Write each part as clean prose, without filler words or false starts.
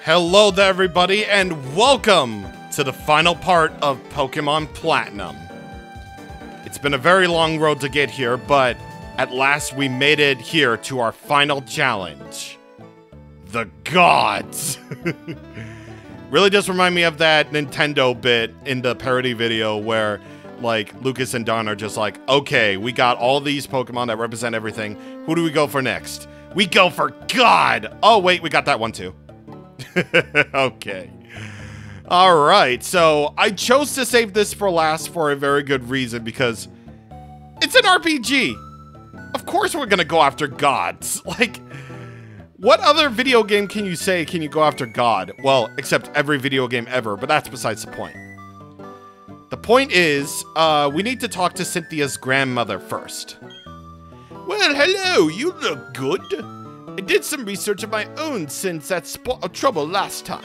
Hello there, everybody, and welcome to the final part of Pokemon Platinum. It's been a very long road to get here, but at last we made it here to our final challenge. The Gods! Really does remind me of that Nintendo bit in the parody video where, like, Lucas and Don are just like, okay, we got all these Pokemon that represent everything. Who do we go for next? We go for God! Oh, wait, we got that one too. Okay. Alright, so I chose to save this for last for a very good reason because it's an RPG. Of course we're gonna go after gods. Like, what other video game can you say can you go after God? Well, except every video game ever, but that's besides the point. The point is, we need to talk to Cynthia's grandmother first. Well, hello, you look good. I did some research of my own since that spot of trouble last time.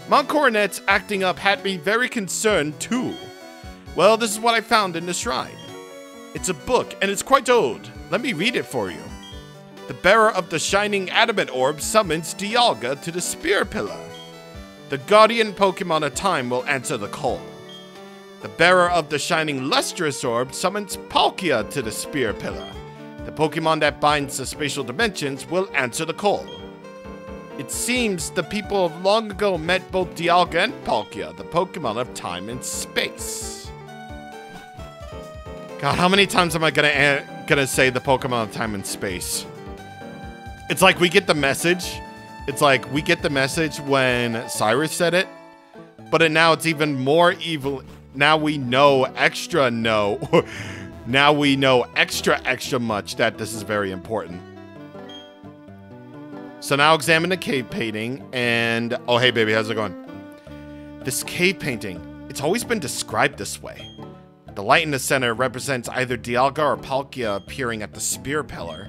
Mount Coronet's acting up had me very concerned too. Well, this is what I found in the shrine. It's a book, and it's quite old. Let me read it for you. The bearer of the shining adamant orb summons Dialga to the spear pillar. The guardian Pokemon of time will answer the call. The bearer of the shining lustrous orb summons Palkia to the spear pillar. The Pokemon that binds the spatial dimensions will answer the call. It seems the people of long ago met both Dialga and Palkia, the Pokemon of time and space. God, how many times am I gonna say the Pokemon of time and space? It's like we get the message. It's like we get the message when Cyrus said it, but now it's even more evil. Now we know extra Now we know extra much that this is very important. So now examine the cave painting and... Oh, hey, baby, how's it going? This cave painting, it's always been described this way. The light in the center represents either Dialga or Palkia appearing at the spear pillar.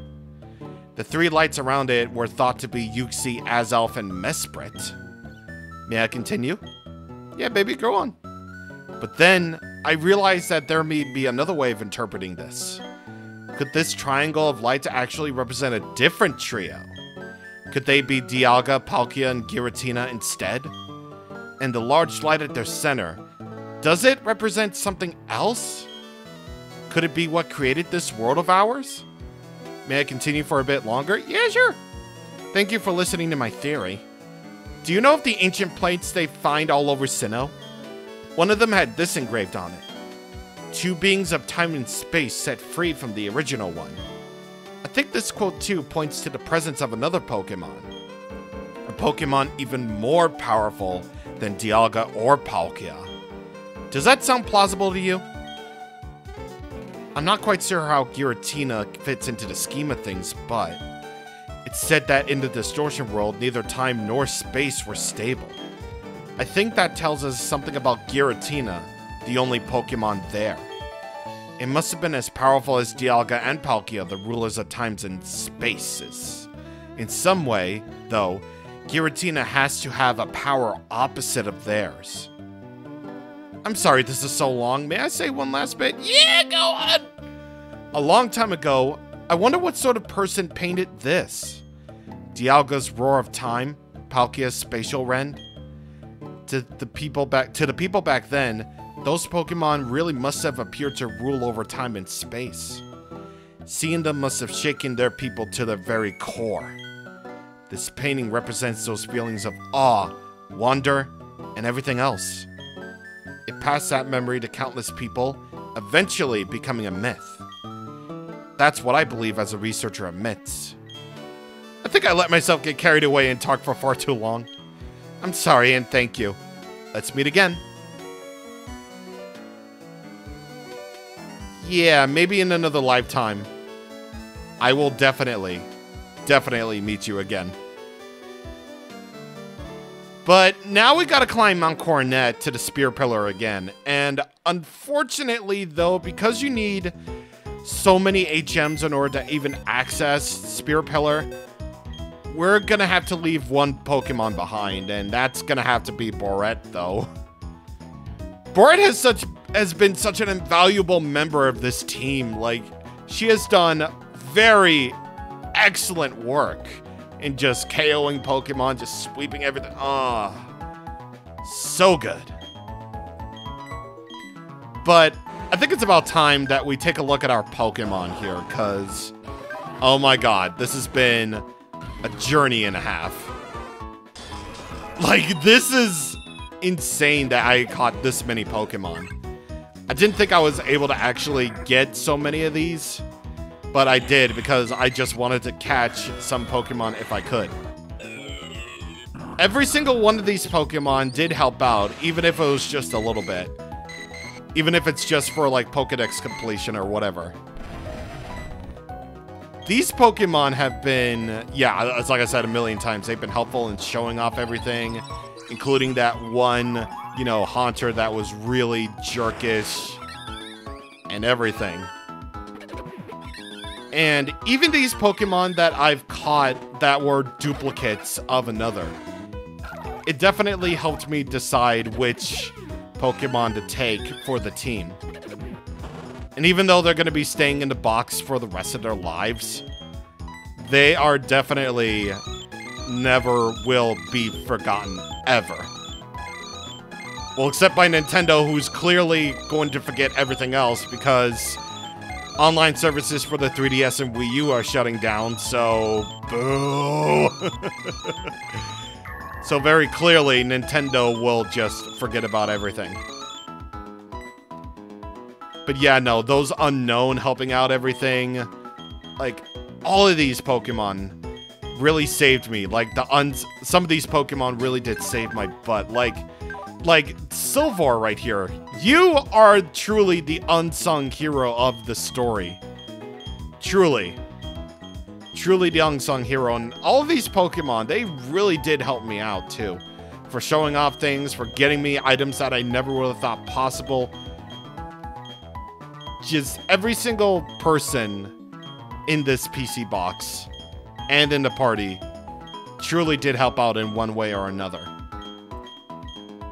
The three lights around it were thought to be Uxie, Azelf, and Mesprit. May I continue? Yeah, baby, go on. But then, I realized that there may be another way of interpreting this. Could this triangle of lights actually represent a different trio? Could they be Dialga, Palkia, and Giratina instead? And the large light at their center, does it represent something else? Could it be what created this world of ours? May I continue for a bit longer? Yeah, sure. Thank you for listening to my theory. Do you know of the ancient plates they find all over Sinnoh? One of them had this engraved on it. Two beings of time and space set free from the original one. I think this quote too points to the presence of another Pokemon. A Pokemon even more powerful than Dialga or Palkia. Does that sound plausible to you? I'm not quite sure how Giratina fits into the scheme of things, but it's said that in the distortion world, neither time nor space were stable. I think that tells us something about Giratina, the only Pokemon there. It must have been as powerful as Dialga and Palkia, the rulers of times and spaces. In some way, though, Giratina has to have a power opposite of theirs. I'm sorry this is so long. May I say one last bit? Yeah, go on! A long time ago, I wonder what sort of person painted this. Dialga's Roar of Time, Palkia's Spatial Rend. To the people back then, those Pokemon really must have appeared to rule over time and space. Seeing them must have shaken their people to their very core. This painting represents those feelings of awe, wonder, and everything else. It passed that memory to countless people, eventually becoming a myth. That's what I believe as a researcher of myths. I think I let myself get carried away and talk for far too long. I'm sorry and thank you. Let's meet again. Yeah, maybe in another lifetime. I will definitely meet you again. But now we gotta climb Mount Coronet to the spear pillar again. And unfortunately though, because you need so many HMs in order to even access spear pillar, we're gonna have to leave one Pokemon behind, and that's gonna have to be Borette, though. Borette has been such an invaluable member of this team. Like, she has done very excellent work and just KOing Pokemon, just sweeping everything. Oh, so good. But I think it's about time that we take a look at our Pokemon here, because, oh my god, this has been a journey and a half. Like, this is insane that I caught this many Pokemon. I didn't think I was able to actually get so many of these, but I did because I just wanted to catch some Pokemon if I could. Every single one of these Pokemon did help out, even if it was just a little bit. Even if it's just for, like, Pokedex completion or whatever. These Pokemon have been, yeah, it's like I said a million times, they've been helpful in showing off everything, including that one, you know, Haunter that was really jerkish and everything. And even these Pokemon that I've caught that were duplicates of another, it definitely helped me decide which Pokemon to take for the team. And even though they're going to be staying in the box for the rest of their lives, they are definitely never will be forgotten, ever. Well, except by Nintendo, who's clearly going to forget everything else because online services for the 3DS and Wii U are shutting down, so boo. So very clearly, Nintendo will just forget about everything. But yeah, no, those unknown helping out everything, like, all of these Pokemon really saved me. Like, some of these Pokemon really did save my butt. Like Silvor right here. You are truly the unsung hero of the story. Truly. Truly the unsung hero. And all of these Pokemon, they really did help me out, too. For showing off things, for getting me items that I never would have thought possible. Just every single person in this PC box and in the party truly did help out in one way or another.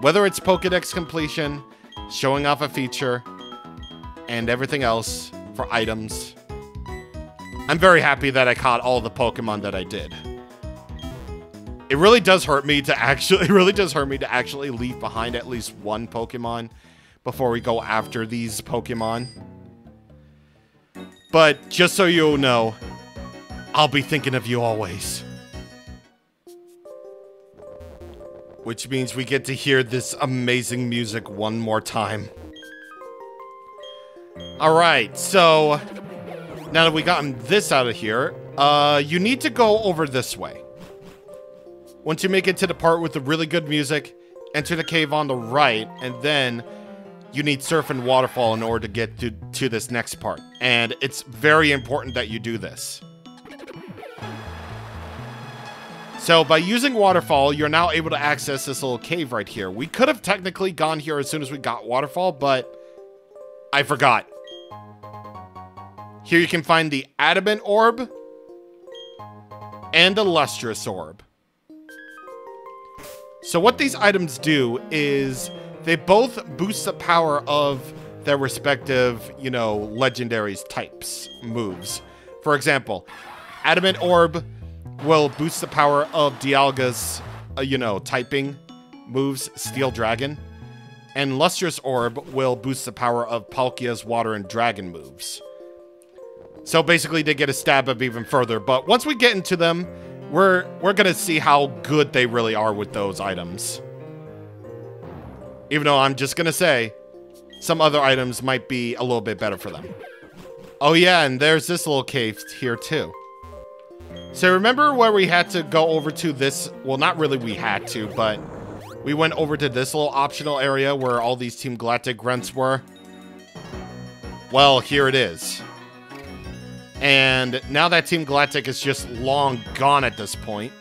Whether it's Pokedex completion, showing off a feature, and everything else for items, I'm very happy that I caught all the Pokemon that I did. It really does hurt me to actually leave behind at least one Pokemon before we go after these Pokemon. But just so you know, I'll be thinking of you always. Which means we get to hear this amazing music one more time. Alright, so now that we gotten this out of here, you need to go over this way. Once you make it to the part with the really good music, enter the cave on the right, and then you need Surf and Waterfall in order to get to this next part. And it's very important that you do this. So by using Waterfall, you're now able to access this little cave right here. We could have technically gone here as soon as we got Waterfall, but I forgot. Here you can find the Adamant Orb and the Lustrous Orb. So what these items do is they both boost the power of their respective, you know, legendaries types, moves. For example, Adamant Orb will boost the power of Dialga's, you know, typing moves, Steel Dragon. And Lustrous Orb will boost the power of Palkia's Water and Dragon moves. So basically they get a stab up even further. But once we get into them, we're gonna see how good they really are with those items. Even though I'm just gonna say, some other items might be a little bit better for them. Oh yeah, and there's this little cave here too. So remember where we had to go over to this? Well, not really we had to, but we went over to this little optional area where all these Team Galactic grunts were. Well, here it is. And now that Team Galactic is just long gone at this point,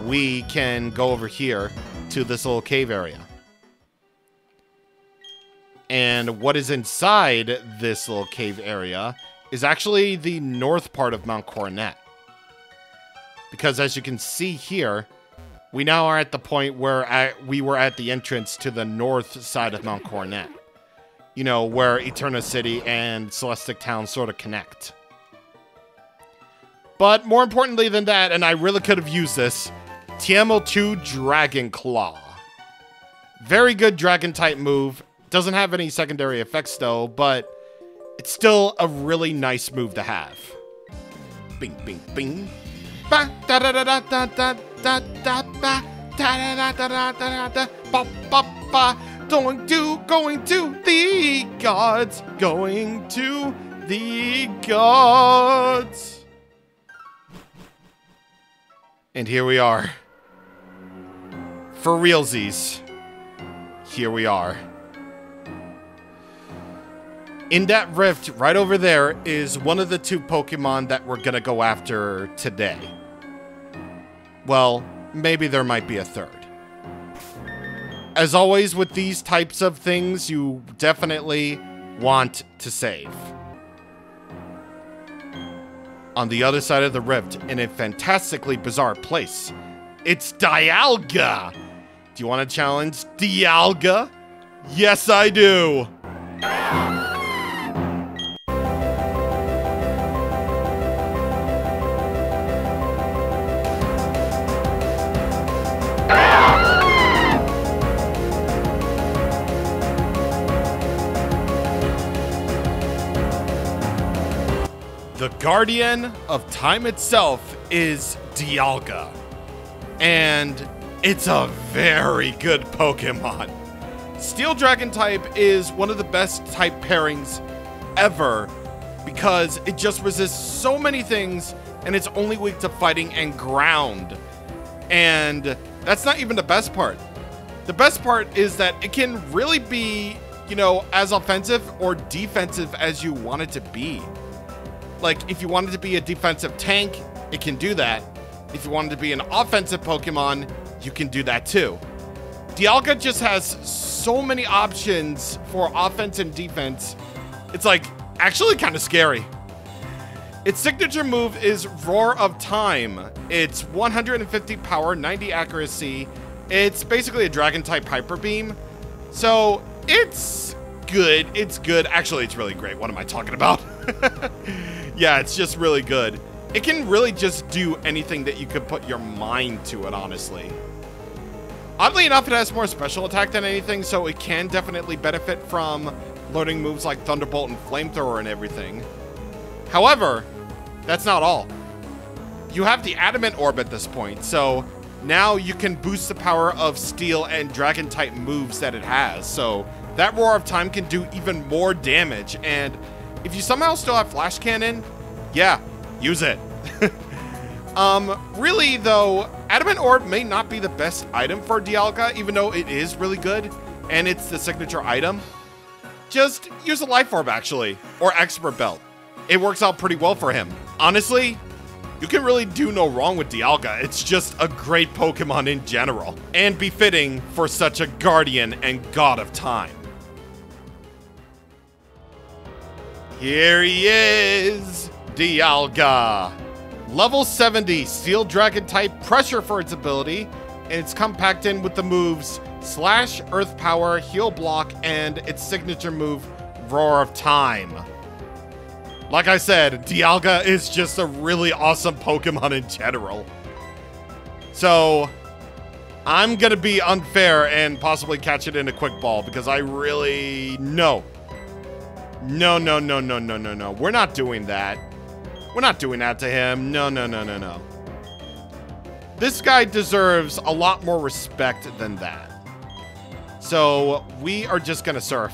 we can go over here to this little cave area. And what is inside this little cave area is actually the north part of Mount Coronet. Because as you can see here, we now are at the point where we were at the entrance to the north side of Mount Coronet. You know, where Eterna City and Celestic Town sort of connect. But more importantly than that, and I really could have used this, TML2 Dragon Claw. Very good dragon type move. Doesn't have any secondary effects though, but it's still a really nice move to have. Bing, bing, bing. Ba da da da da da da da da ba da da da da da da ba ba ba. Going to the gods. Going to the gods. And here we are. For realsies. Here we are. In that rift right over there is one of the 2 Pokemon that we're gonna go after today. Well, maybe there might be a 3rd. As always with these types of things, you definitely want to save. On the other side of the rift, in a fantastically bizarre place, it's Dialga! Do you want to challenge Dialga? Yes, I do! The guardian of time itself is Dialga. And it's a very good Pokemon. Steel Dragon type is one of the best type pairings ever because it just resists so many things and it's only weak to fighting and ground. And that's not even the best part. The best part is that it can really be, you know, as offensive or defensive as you want it to be. Like, if you wanted to be a defensive tank, it can do that. If you wanted to be an offensive Pokemon, you can do that too. Dialga just has so many options for offense and defense. It's like, actually kind of scary. Its signature move is Roar of Time. It's 150 power, 90 accuracy. It's basically a dragon type Hyper Beam. So, it's good. It's good. Actually, it's really great. What am I talking about? Yeah, it's just really good. It can really just do anything that you could put your mind to it, honestly. Oddly enough, it has more special attack than anything, so it can definitely benefit from learning moves like Thunderbolt and Flamethrower and everything. However, that's not all. You have the Adamant Orb at this point, so now you can boost the power of Steel and Dragon type moves that it has. So that Roar of Time can do even more damage, and if you somehow still have Flash Cannon, yeah, use it. Really though, Adamant Orb may not be the best item for Dialga, even though it is really good, and it's the signature item. Just use a Life Orb, actually, or Expert Belt. It works out pretty well for him. Honestly, you can really do no wrong with Dialga. It's just a great Pokemon in general, and befitting for such a guardian and god of time. Here he is, Dialga. Level 70, Steel Dragon type, pressure for its ability, and it's compacted with the moves Slash, Earth Power, Heal Block, and its signature move, Roar of Time. Like I said, Dialga is just a really awesome Pokemon in general. So, I'm gonna be unfair and possibly catch it in a quick ball because I really... No. No. We're not doing that. We're not doing that to him. No. This guy deserves a lot more respect than that. So, we are just gonna surf.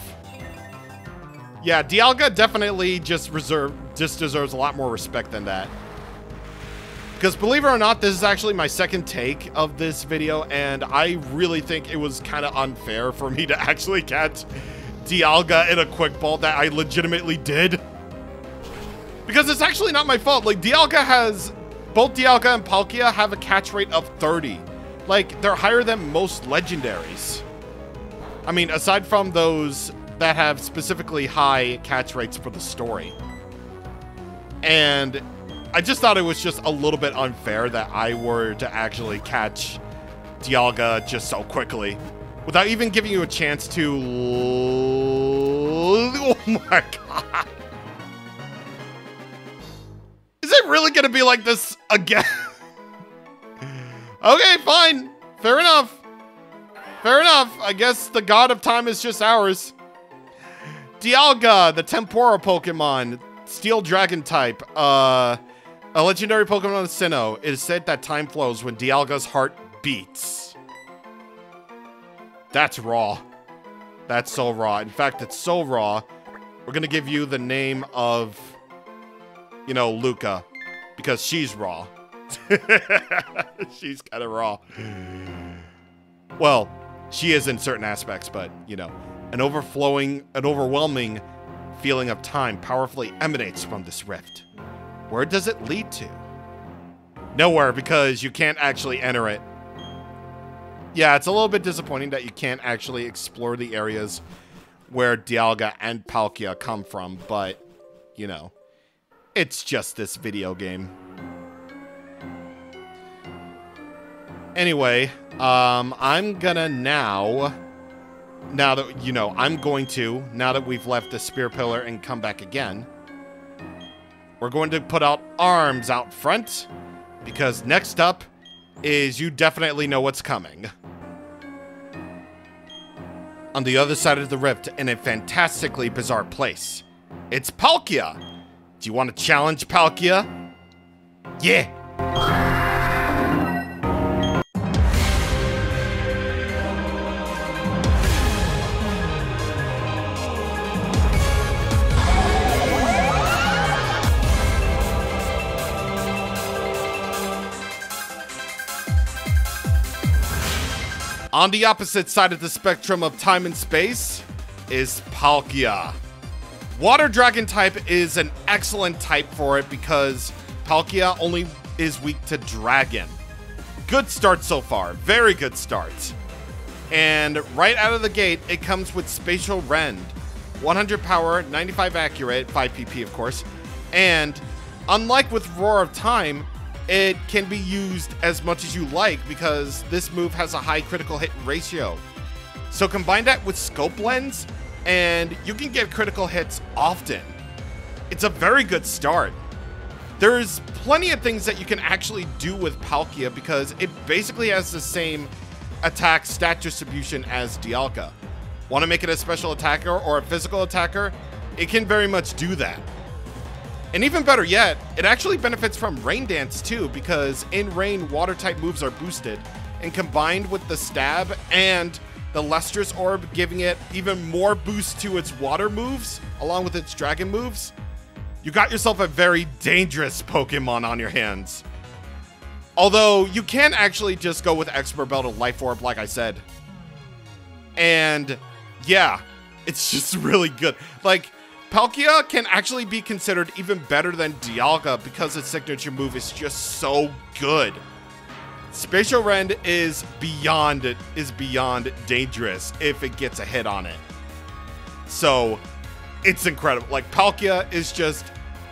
Yeah, Dialga definitely just deserves a lot more respect than that. Because believe it or not, this is actually my second take of this video, and I really think it was kind of unfair for me to actually catch Dialga in a quick ball that I legitimately did. Because it's actually not my fault. Like, both Dialga and Palkia have a catch rate of 30. Like, they're higher than most legendaries. I mean, aside from those that have specifically high catch rates for the story. And I just thought it was just a little bit unfair that I were to actually catch Dialga just so quickly without even giving you a chance to... Oh my god. Is it it really gonna be like this again? Okay, fine. Fair enough. Fair enough. I guess the god of time is just ours. Dialga, the Tempora Pokemon. Steel Dragon type. A legendary Pokemon of Sinnoh. It is said that time flows when Dialga's heart beats. That's raw. That's so raw. In fact, it's so raw. We're gonna give you the name of, you know, Luca. Because she's raw. She's kind of raw. Well, she is in certain aspects, but, you know, an overwhelming feeling of time powerfully emanates from this rift. Where does it lead to? Nowhere, because you can't actually enter it. Yeah, it's a little bit disappointing that you can't actually explore the areas where Dialga and Palkia come from, but, you know, it's just this video game. Anyway, I'm gonna now that we've left the Spear Pillar and come back again, we're going to put out arms out front, because next up is you definitely know what's coming. On the other side of the rift, in a fantastically bizarre place, it's Palkia. Do you want to challenge Palkia? Yeah. On the opposite side of the spectrum of time and space is Palkia. Water Dragon type is an excellent type for it because Palkia only is weak to Dragon. Good start so far, very good start. And right out of the gate, it comes with Spatial Rend. 100 power, 95 accurate, 5 PP of course. And unlike with Roar of Time, it can be used as much as you like because this move has a high critical hit ratio. So combine that with Scope Lens and you can get critical hits often. It's a very good start. There's plenty of things that you can actually do with Palkia because it basically has the same attack stat distribution as Dialga. Want to make it a special attacker or a physical attacker? It can very much do that. And even better yet, it actually benefits from Rain Dance too, because in rain, water type moves are boosted, and combined with the stab and the Lustrous Orb giving it even more boost to its water moves, along with its dragon moves, you got yourself a very dangerous Pokemon on your hands. Although, you can actually just go with Expert Belt or Life Orb, like I said. And, yeah, it's just really good. Like, Palkia can actually be considered even better than Dialga because its signature move is just so good. Spatial Rend is beyond dangerous if it gets a hit on it. So, it's incredible. Like, Palkia is just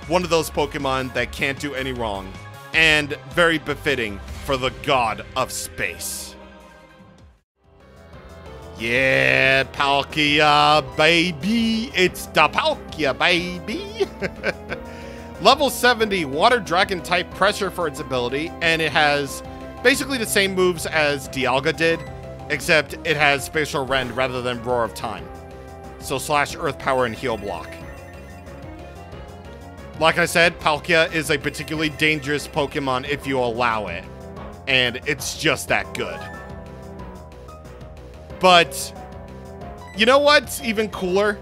one of those Pokemon that can't do any wrong and very befitting for the god of space. Yeah, Palkia, baby. It's the Palkia, baby. Level 70, Water Dragon type pressure for its ability, and it has basically the same moves as Dialga did, except it has Spatial Rend rather than Roar of Time. So slash Earth Power and Heal Block. Like I said, Palkia is a particularly dangerous Pokemon if you allow it, and it's just that good. But, you know what's even cooler?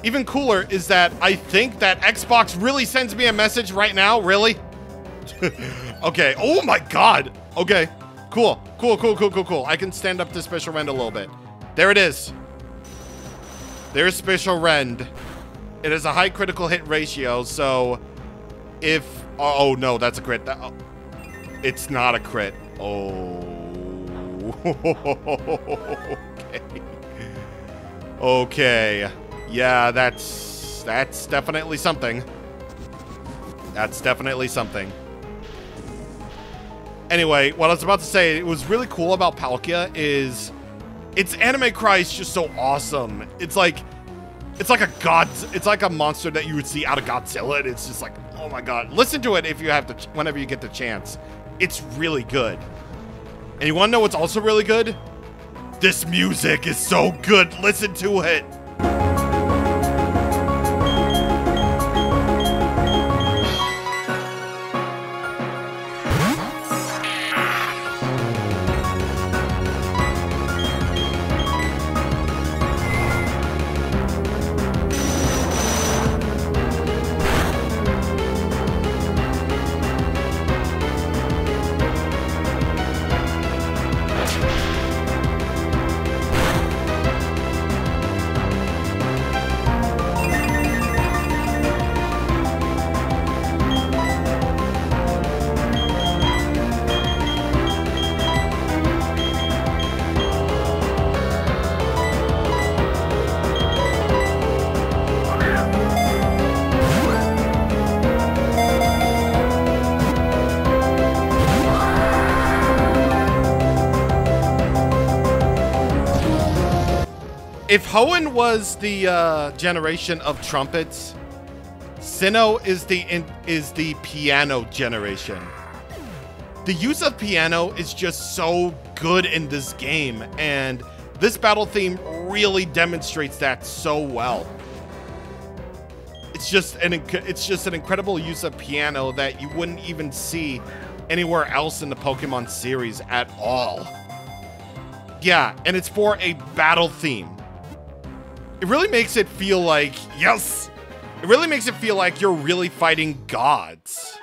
Even cooler is that I think that Xbox really sends me a message right now. Really? Okay. Oh my god. Okay. Cool. Cool. I can stand up to Spatial Rend a little bit. There it is. There's Spatial Rend. It has a high critical hit ratio, so if... Oh, no, that's a crit. It's not a crit. Oh. Okay. Yeah, that's definitely something. That's definitely something. Anyway, what I was about to say, it was really cool about Palkia is its anime cry is just so awesome. It's like It's like it's like a monster that you would see out of Godzilla, and it's just like, oh my god. Listen to it if you have to, whenever you get the chance. It's really good. And you wanna know what's also really good? This music is so good. Listen to it. If Hoenn was the generation of trumpets, Sinnoh is the piano generation. The use of piano is just so good in this game, and this battle theme really demonstrates that so well. It's just an incredible use of piano that you wouldn't even see anywhere else in the Pokemon series at all. Yeah, and it's for a battle theme. It really makes it feel like, yes! It really makes it feel like you're really fighting gods.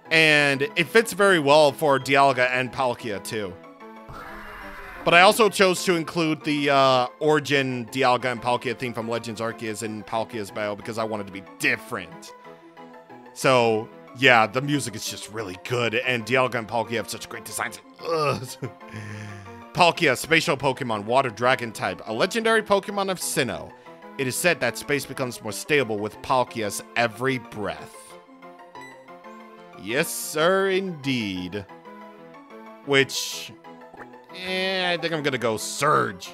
And it fits very well for Dialga and Palkia, too. But I also chose to include the origin Dialga and Palkia theme from Legends Arceus in Palkia's battle because I wanted to be different. So, yeah, the music is just really good, and Dialga and Palkia have such great designs. Ugh. Palkia, spatial Pokemon, water dragon type, a legendary Pokemon of Sinnoh. It is said that space becomes more stable with Palkia's every breath. Yes, sir, indeed. Which, I think I'm gonna go Surge.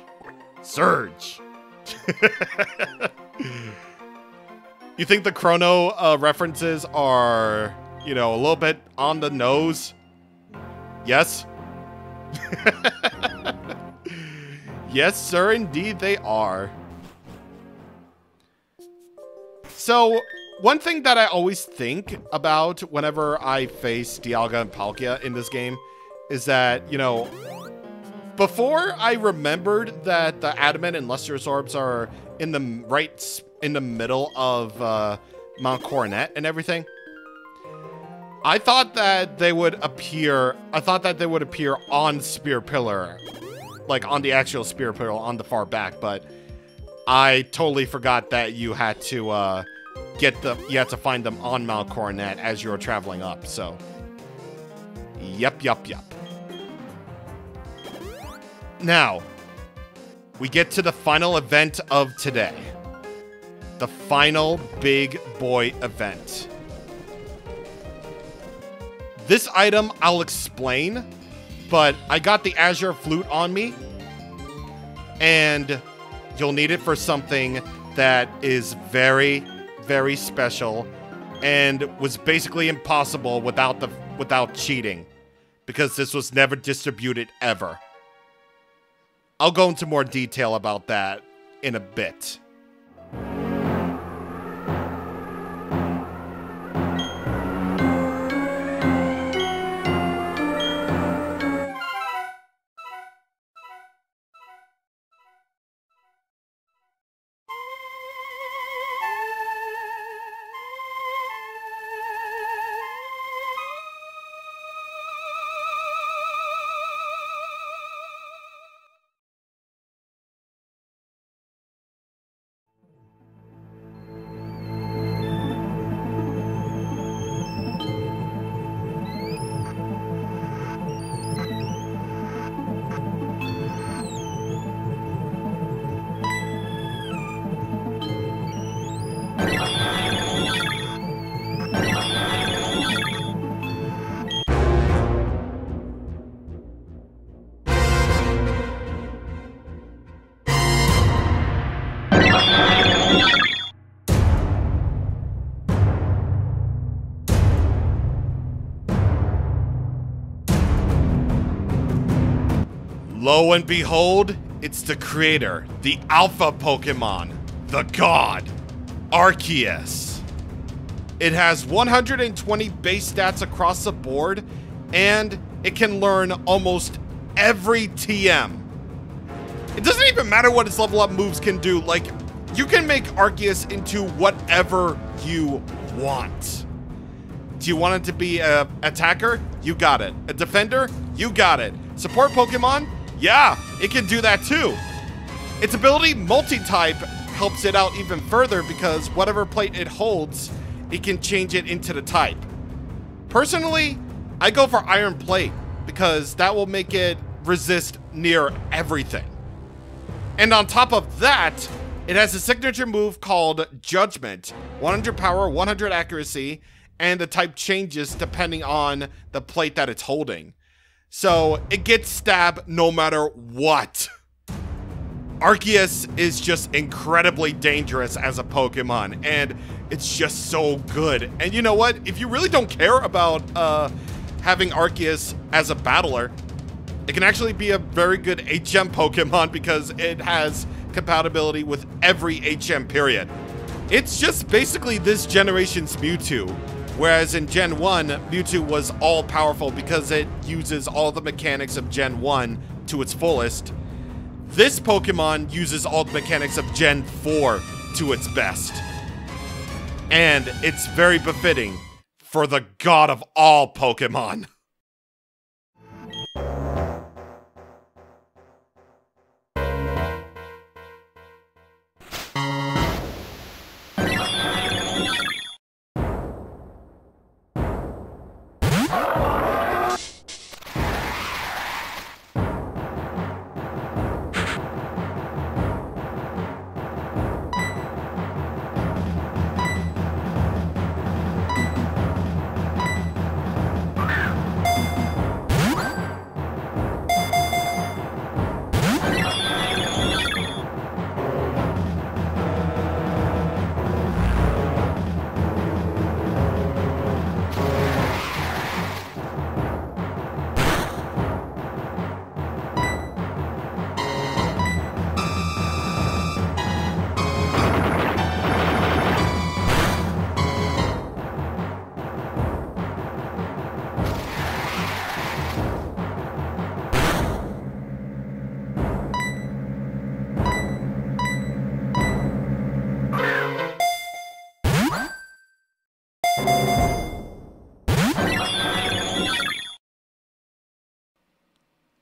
Surge. You think the Chrono references are, you know, a little bit on the nose? Yes? Yes, sir, indeed they are. So, one thing that I always think about whenever I face Dialga and Palkia in this game is that, you know, before I remembered that the Adamant and Lustrous Orbs are in the middle of Mount Coronet and everything, I thought that they would appear on Spear Pillar, like on the actual Spear Pillar on the far back, but I totally forgot that you had to find them on Mount Coronet as you were traveling up. So, yep. Now, we get to the final event of today. The final big boy event. This item I'll explain, but I got the Azure Flute on me, and you'll need it for something that is very, very special and was basically impossible without cheating, because this was never distributed ever. I'll go into more detail about that in a bit. Lo and behold, it's the creator, the alpha Pokemon, the god, Arceus. It has 120 base stats across the board, and it can learn almost every TM. It doesn't even matter what its level up moves can do. Like, you can make Arceus into whatever you want. Do you want it to be a attacker? You got it. A defender? You got it. Support Pokemon? Yeah, it can do that too. Its ability multi-type helps it out even further because whatever plate it holds, it can change it into the type. Personally, I go for Iron Plate because that will make it resist near everything. And on top of that, it has a signature move called Judgment. 100 power, 100 accuracy, and the type changes depending on the plate that it's holding. So it gets stab no matter what. Arceus is just incredibly dangerous as a Pokemon, and it's just so good. And you know what? If you really don't care about having Arceus as a battler, it can actually be a very good HM Pokemon because it has compatibility with every HM period. It's just basically this generation's Mewtwo, whereas in Gen 1, Mewtwo was all powerful because it uses all the mechanics of Gen 1 to its fullest. This Pokemon uses all the mechanics of Gen 4 to its best. And it's very befitting for the god of all Pokemon.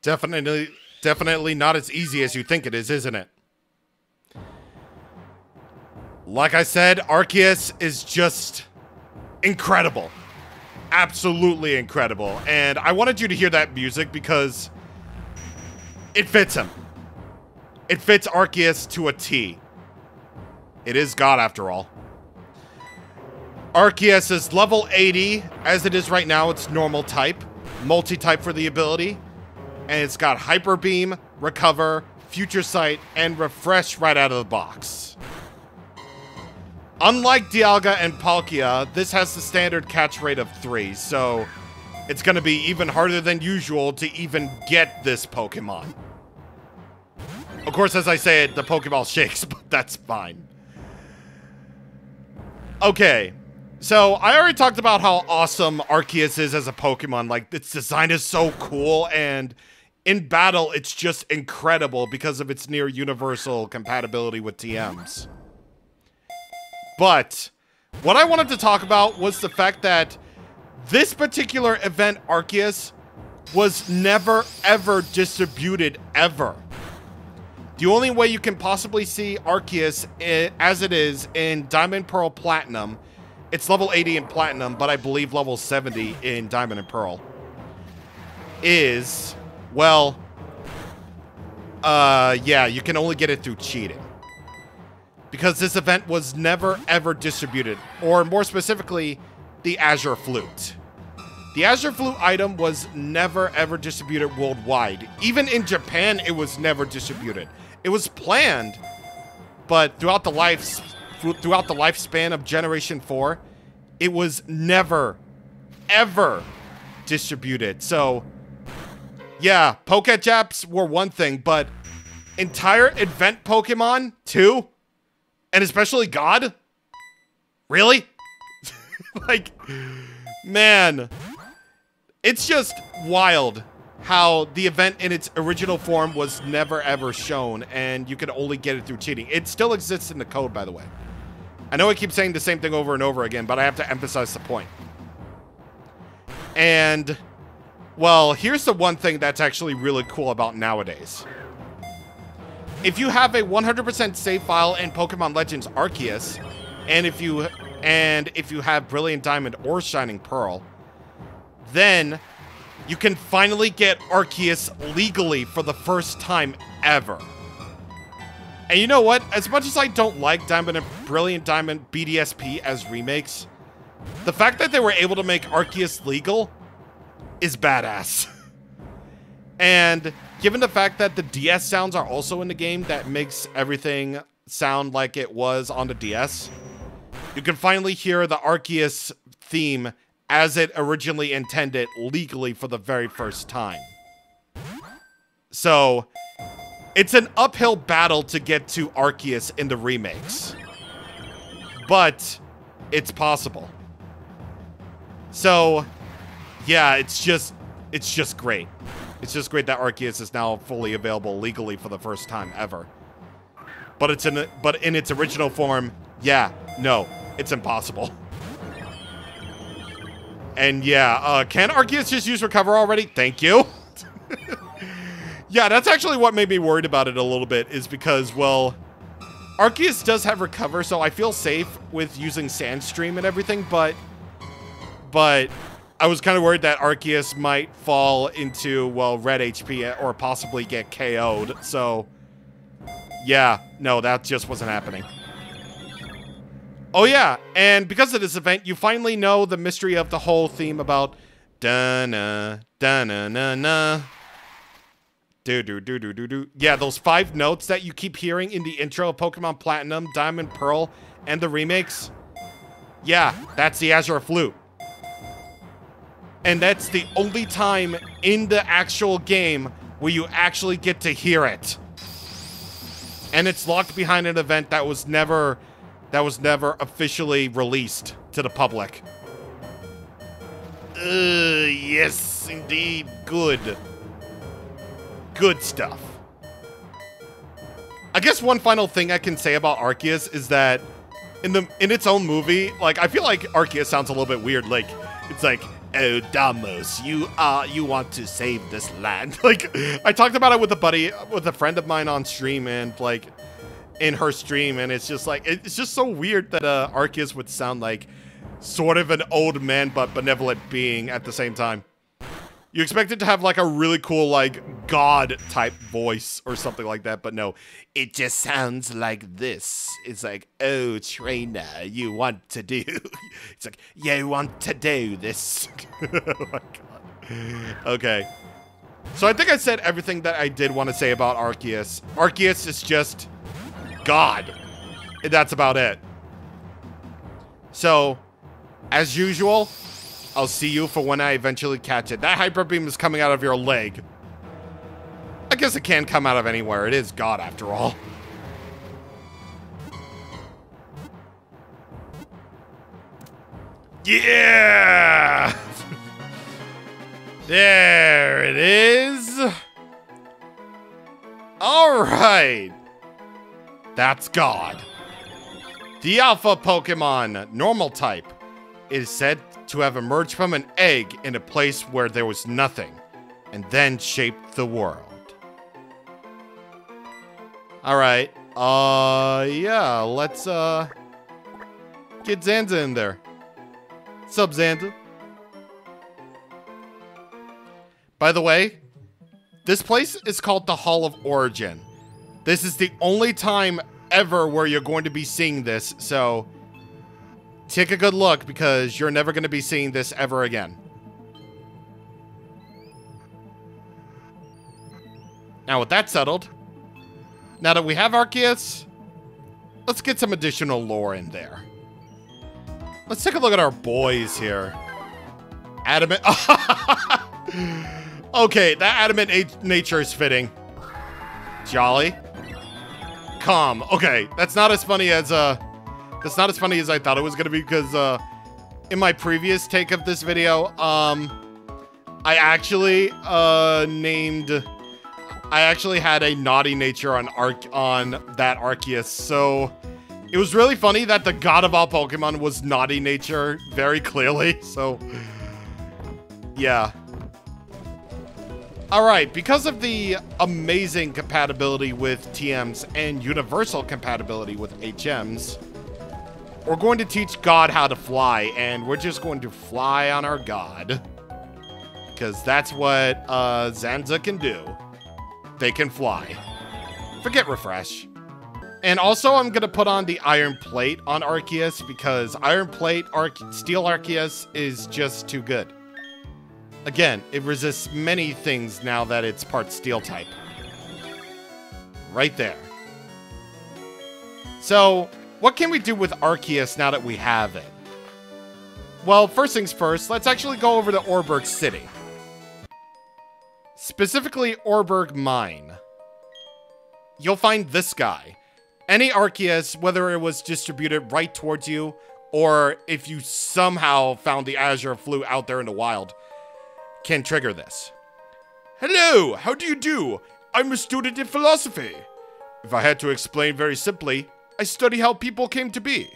Definitely not as easy as you think it is, isn't it? Like I said, Arceus is just incredible. Absolutely incredible. And I wanted you to hear that music because it fits him. It fits Arceus to a T. It is God after all. Arceus is level 80. As it is right now, it's normal type. Multi-type for the ability. And it's got Hyper Beam, Recover, Future Sight, and Refresh right out of the box. Unlike Dialga and Palkia, this has the standard catch rate of 3, so it's going to be even harder than usual to even get this Pokemon. Of course, as I say it, the Pokeball shakes, but that's fine. Okay, so I already talked about how awesome Arceus is as a Pokemon. Like, its design is so cool, and in battle, it's just incredible because of its near universal compatibility with TMs. But what I wanted to talk about was the fact that this particular event, Arceus, was never, ever distributed, ever. The only way you can possibly see Arceus as it is in Diamond, Pearl, Platinum, it's level 80 in Platinum, but I believe level 70 in Diamond and Pearl, is... well, yeah, you can only get it through cheating. Because this event was never, ever distributed. Or more specifically, the Azure Flute. The Azure Flute item was never, ever distributed worldwide. Even in Japan, it was never distributed. It was planned, but throughout the lifespan of Generation 4, it was never, ever distributed. So... Yeah, Pokejaps were one thing, but entire event Pokemon, too? And especially God? Really? Like, man. It's just wild how the event in its original form was never ever shown, and you could only get it through cheating. It still exists in the code, by the way. I know I keep saying the same thing over and over again, but I have to emphasize the point. And, well, here's the one thing that's actually really cool about nowadays. If you have a 100% save file in Pokemon Legends Arceus, and if you have Brilliant Diamond or Shining Pearl, then you can finally get Arceus legally for the first time ever. And you know what? As much as I don't like Diamond and Brilliant Diamond BDSP as remakes, the fact that they were able to make Arceus legal is badass. And given the fact that the DS sounds are also in the game that makes everything sound like it was on the DS, you can finally hear the Arceus theme as it originally intended legally for the very first time. So, it's an uphill battle to get to Arceus in the remakes. But, it's possible. So, yeah, it's just great. It's just great that Arceus is now fully available legally for the first time ever. But in its original form, yeah, no, it's impossible. And yeah, can Arceus just use Recover already? Thank you. Yeah, that's actually what made me worried about it a little bit, is because, well, Arceus does have Recover, so I feel safe with using Sandstream and everything, but I was kind of worried that Arceus might fall into, well, red HP or possibly get KO'd, so yeah, no, that just wasn't happening. Oh yeah, and because of this event, you finally know the mystery of the whole theme about da-na, da-na-na-na, do-do-do-do-do-do. Yeah, those 5 notes that you keep hearing in the intro of Pokemon Platinum, Diamond, Pearl, and the remakes. Yeah, that's the Azure Flute. And that's the only time in the actual game where you actually get to hear it. And it's locked behind an event that was never officially released to the public. Yes, indeed. Good. Good stuff. I guess one final thing I can say about Arceus is that in its own movie, like, I feel like Arceus sounds a little bit weird. Like, it's like, oh, Damos, you want to save this land. Like, I talked about it with a friend of mine on stream, and like, in her stream, and it's just like, it's just so weird that Arceus would sound like sort of an old man but benevolent being at the same time. You expect it to have like a really cool, like, God type voice or something like that, but no, it just sounds like this. It's like, oh, trainer, you want to do. It's like, you want to do this. Oh my god. Okay. So I think I said everything that I did want to say about Arceus. Arceus is just God. And that's about it. So, as usual, I'll see you for when I eventually catch it. That Hyper Beam is coming out of your leg. I guess it can come out of anywhere. It is God, after all. Yeah! There it is. All right. That's God. The Alpha Pokemon, normal type, is said to have emerged from an egg in a place where there was nothing, and then shaped the world. Alright, yeah, let's, get Xanza in there. Sup, Xanza? By the way, this place is called the Hall of Origin. This is the only time ever where you're going to be seeing this, so take a good look, because you're never going to be seeing this ever again. Now, with that settled, now that we have Arceus, let's get some additional lore in there. Let's take a look at our boys here. Adamant. Okay, that adamant nature is fitting. Jolly. Calm. Okay, that's not as funny as I thought it was gonna be, because in my previous take of this video, I actually had a naughty nature on that Arceus, so it was really funny that the god of all Pokemon was naughty nature very clearly, so yeah. Alright, because of the amazing compatibility with TMs and universal compatibility with HMs, we're going to teach God how to fly, and we're just going to fly on our God. Because that's what Zanza can do. They can fly. Forget refresh. And also, I'm going to put on the Iron Plate on Arceus, because Iron Plate Steel Arceus is just too good. Again, it resists many things now that it's part Steel type. Right there. So, what can we do with Arceus now that we have it? Well, first things first, let's actually go over to Orberg City. Specifically, Orberg Mine. You'll find this guy. Any Arceus, whether it was distributed right towards you, or if you somehow found the Azure Flute out there in the wild, can trigger this. Hello, how do you do? I'm a student in philosophy. If I had to explain very simply, I study how people came to be.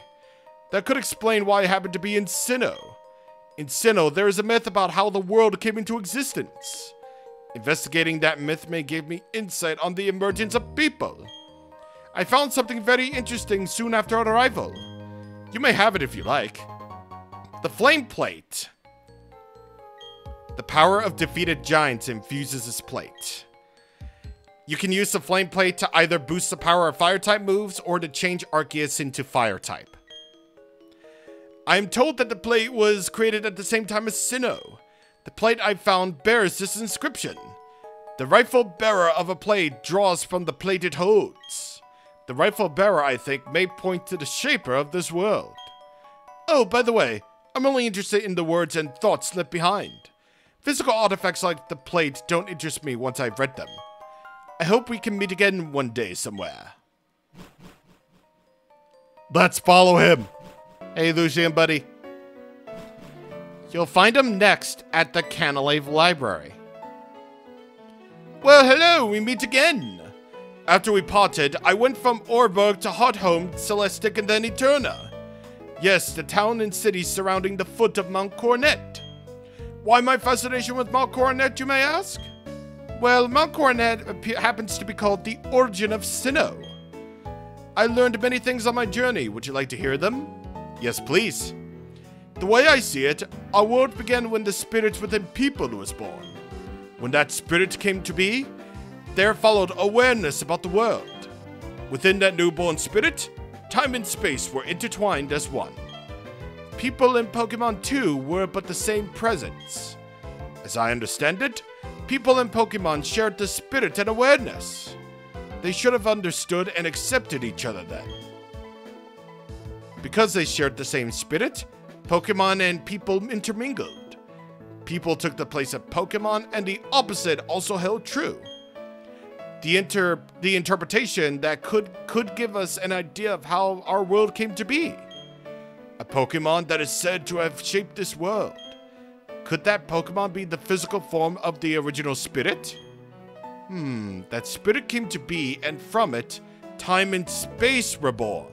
That could explain why I happen to be in Sinnoh. In Sinnoh, there is a myth about how the world came into existence. Investigating that myth may give me insight on the emergence of people. I found something very interesting soon after our arrival. You may have it if you like. The Flame Plate. The power of defeated giants infuses this plate. You can use the Flame Plate to either boost the power of Fire-type moves or to change Arceus into Fire-type. I am told that the plate was created at the same time as Sinnoh. The plate I found bears this inscription. The rightful bearer of a plate draws from the plate it holds. The rightful bearer, I think, may point to the shaper of this world. Oh, by the way, I'm only interested in the words and thoughts left behind. Physical artifacts like the plate don't interest me once I've read them. I hope we can meet again one day somewhere. Let's follow him. Hey, Lucian, buddy. You'll find him next at the Canalave Library. Well, hello, we meet again. After we parted, I went from Orberg to Hotholm, Celestic, and then Eterna. Yes, the town and city surrounding the foot of Mount Coronet. Why my fascination with Mount Coronet, you may ask? Well, Mount Coronet happens to be called the origin of Sinnoh. I learned many things on my journey. Would you like to hear them? Yes, please. The way I see it, our world began when the spirit within people was born. When that spirit came to be, there followed awareness about the world. Within that newborn spirit, time and space were intertwined as one. People in Pokemon 2 were but the same presence. As I understand it, people in Pokemon shared the spirit and awareness. They should have understood and accepted each other then. Because they shared the same spirit, Pokemon and people intermingled. People took the place of Pokemon, and the opposite also held true. The interpretation that could give us an idea of how our world came to be. A Pokemon that is said to have shaped this world. Could that Pokemon be the physical form of the original spirit? That spirit came to be, and from it, time and space were born.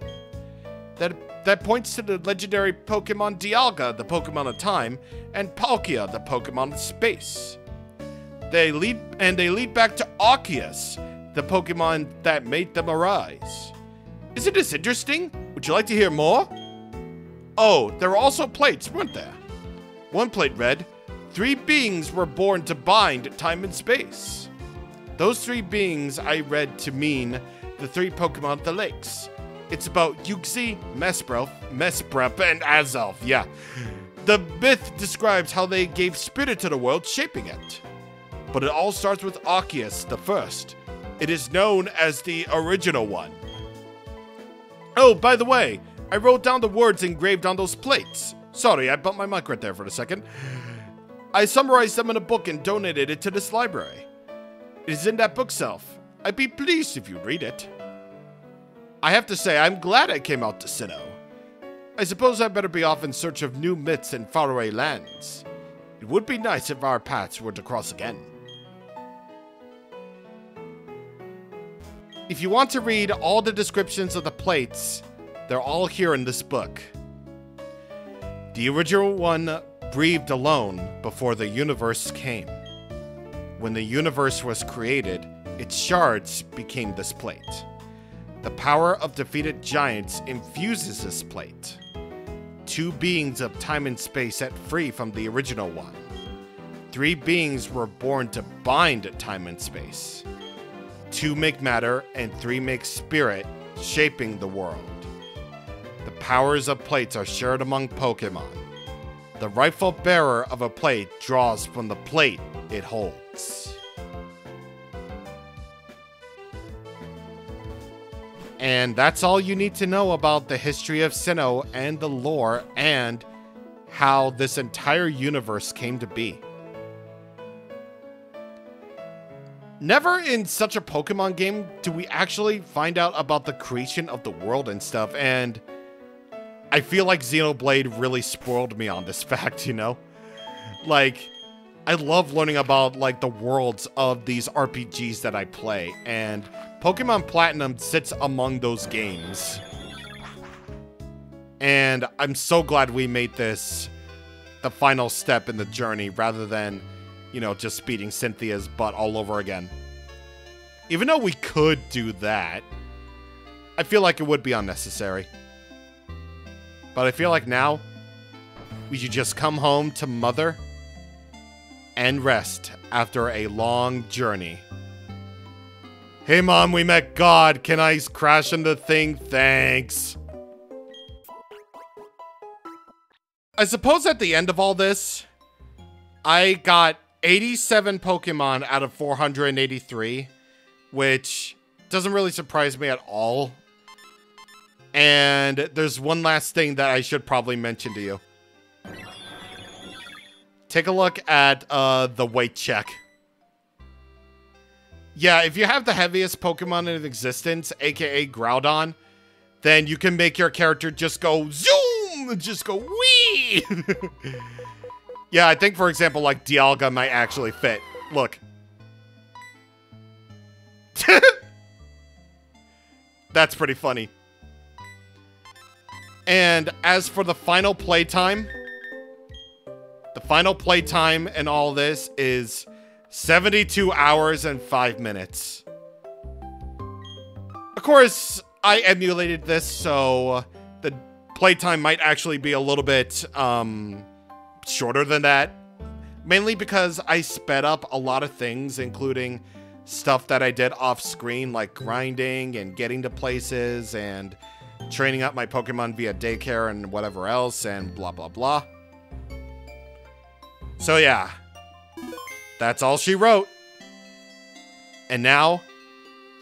That points to the legendary Pokemon Dialga, the Pokemon of time, and Palkia, the Pokemon of space. They lead back to Arceus, the Pokemon that made them arise. Isn't this interesting? Would you like to hear more? Oh, there were also plates, weren't there? One plate read, 3 beings were born to bind time and space. Those 3 beings I read to mean the 3 Pokemon of the lakes. It's about Yuxi, Mesprep, and Azelf, yeah. The myth describes how they gave spirit to the world, shaping it. But it all starts with Arceus, the first. It is known as the original one. Oh, by the way, I wrote down the words engraved on those plates. Sorry, I bumped my mic right there for a second. I summarized them in a book and donated it to this library. It is in that bookshelf. I'd be pleased if you read it. I have to say, I'm glad I came out to Sinnoh. I suppose I better be off in search of new myths and faraway lands. It would be nice if our paths were to cross again. If you want to read all the descriptions of the plates, they're all here in this book. The original one breathed alone before the universe came. When the universe was created, its shards became this plate. The power of defeated giants infuses this plate. Two beings of time and space set free from the original one. Three beings were born to bind time and space. Two make matter, and three make spirit, shaping the world. The powers of plates are shared among Pokémon. The rightful bearer of a plate draws from the plate it holds. And that's all you need to know about the history of Sinnoh and the lore and how this entire universe came to be. Never in such a Pokemon game do we actually find out about the creation of the world and stuff, and I feel like Xenoblade really spoiled me on this fact, you know? Like, I love learning about, like, the worlds of these RPGs that I play, and Pokemon Platinum sits among those games. And I'm so glad we made this the final step in the journey rather than, you know, just beating Cynthia's butt all over again. Even though we could do that, I feel like it would be unnecessary. But I feel like now, we should just come home to Mother and rest after a long journey. Hey Mom, we met God. Can I crash into the thing? Thanks. I suppose at the end of all this, I got 87 Pokemon out of 483, which doesn't really surprise me at all. And there's one last thing that I should probably mention to you. Take a look at the weight check. Yeah, if you have the heaviest Pokemon in existence, aka Groudon, then you can make your character just go zoom, just go wee. Yeah, I think, for example, like, Dialga might actually fit. Look. That's pretty funny. And as for the final playtime in all this is 72 hours and 5 minutes. Of course, I emulated this, so the playtime might actually be a little bit, shorter than that, mainly because I sped up a lot of things, including stuff that I did off screen, like grinding and getting to places and training up my Pokemon via daycare and whatever else and blah blah blah. So yeah, that's all she wrote. And now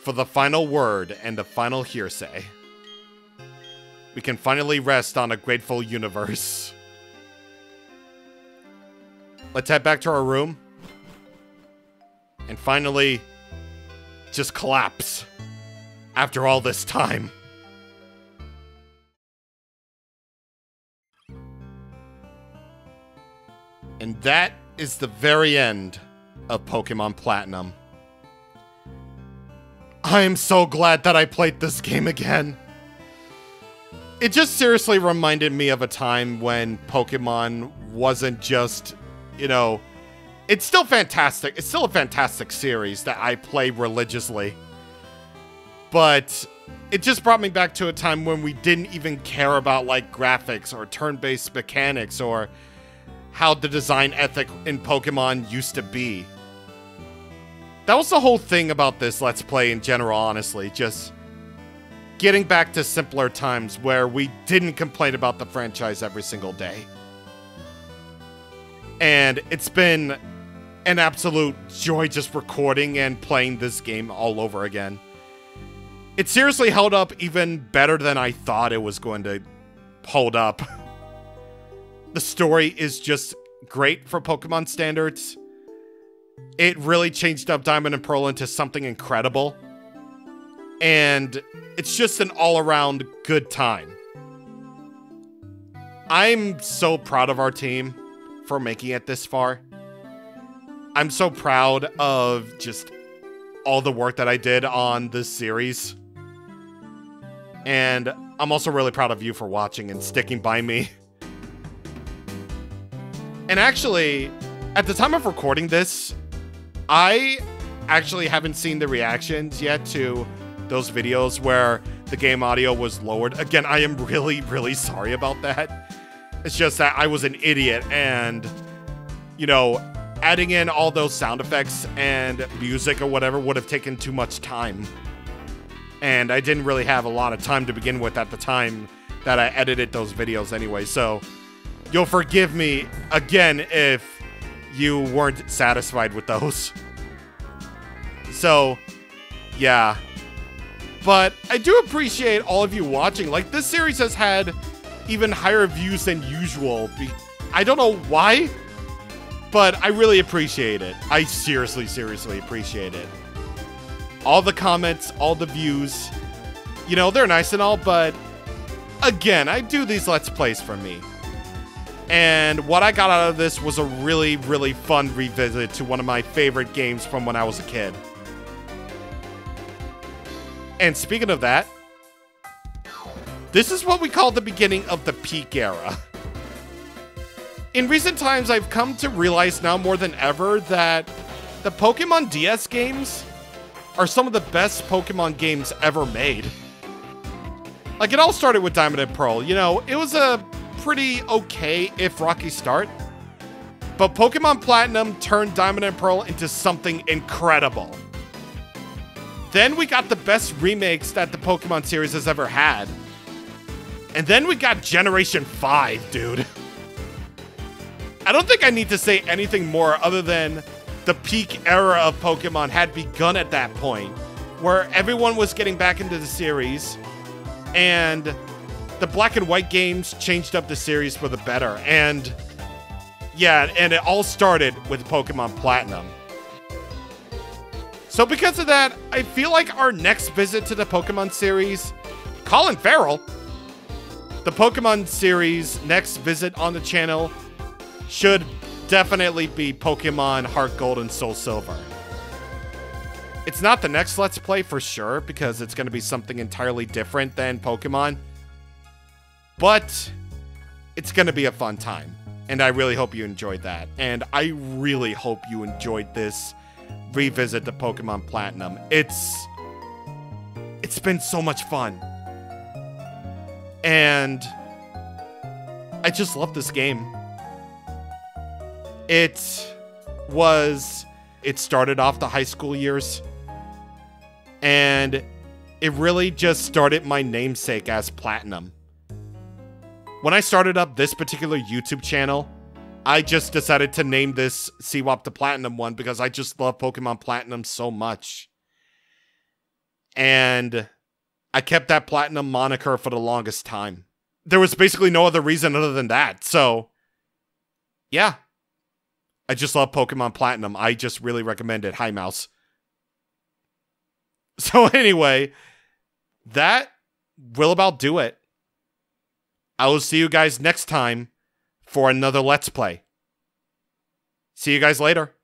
for the final word and the final hearsay. We can finally rest on a grateful universe. Let's head back to our room and finally just collapse after all this time. And that is the very end of Pokemon Platinum. I am so glad that I played this game again. It just seriously reminded me of a time when Pokemon wasn't just, you know, it's still fantastic. It's still a fantastic series that I play religiously. But it just brought me back to a time when we didn't even care about, like, graphics or turn-based mechanics or how the design ethic in Pokemon used to be. That was the whole thing about this Let's Play in general, honestly. Just getting back to simpler times where we didn't complain about the franchise every single day. And it's been an absolute joy just recording and playing this game all over again. It seriously held up even better than I thought it was going to hold up. The story is just great for Pokemon standards. It really changed up Diamond and Pearl into something incredible. And it's just an all-around good time. I'm so proud of our team for making it this far. I'm so proud of just all the work that I did on this series. And I'm also really proud of you for watching and sticking by me. And actually, at the time of recording this, I actually haven't seen the reactions yet to those videos where the game audio was lowered. Again, I am really, really sorry about that. It's just that I was an idiot and, you know, adding in all those sound effects and music or whatever would have taken too much time. And I didn't really have a lot of time to begin with at the time that I edited those videos anyway. So you'll forgive me again if you weren't satisfied with those. So, yeah. But I do appreciate all of you watching. Like, this series has had even higher views than usual. I don't know why, but I really appreciate it. I seriously, seriously appreciate it. All the comments, all the views, you know, they're nice and all, but again, I do these Let's Plays for me. And what I got out of this was a really, really fun revisit to one of my favorite games from when I was a kid. And speaking of that, this is what we call the beginning of the peak era. In recent times, I've come to realize now more than ever that the Pokemon DS games are some of the best Pokemon games ever made. Like, it all started with Diamond and Pearl. You know, it was a pretty okay, if rocky start. But Pokemon Platinum turned Diamond and Pearl into something incredible. Then we got the best remakes that the Pokemon series has ever had. And then we got Generation 5, dude. I don't think I need to say anything more other than the peak era of Pokemon had begun at that point, where everyone was getting back into the series, and the Black and White games changed up the series for the better. And yeah, and it all started with Pokemon Platinum. So because of that, I feel like our next visit to the Pokemon series, Colin Farrell, the Pokemon series next visit on the channel should definitely be Pokemon Heart Gold and Soul Silver. It's not the next Let's Play for sure, because it's going to be something entirely different than Pokemon. But it's going to be a fun time. And I really hope you enjoyed that. And I really hope you enjoyed this revisit to Pokemon Platinum. It's been so much fun. And I just love this game. It started off the high school years, and it really just started my namesake as Platinum. When I started up this particular YouTube channel, I just decided to name this CWAP the Platinum one because I just love Pokemon Platinum so much. And I kept that Platinum moniker for the longest time. There was basically no other reason other than that. So, yeah. I just love Pokemon Platinum. I just really recommend it. Hi, Mouse. So anyway, that will about do it. I will see you guys next time for another Let's Play. See you guys later.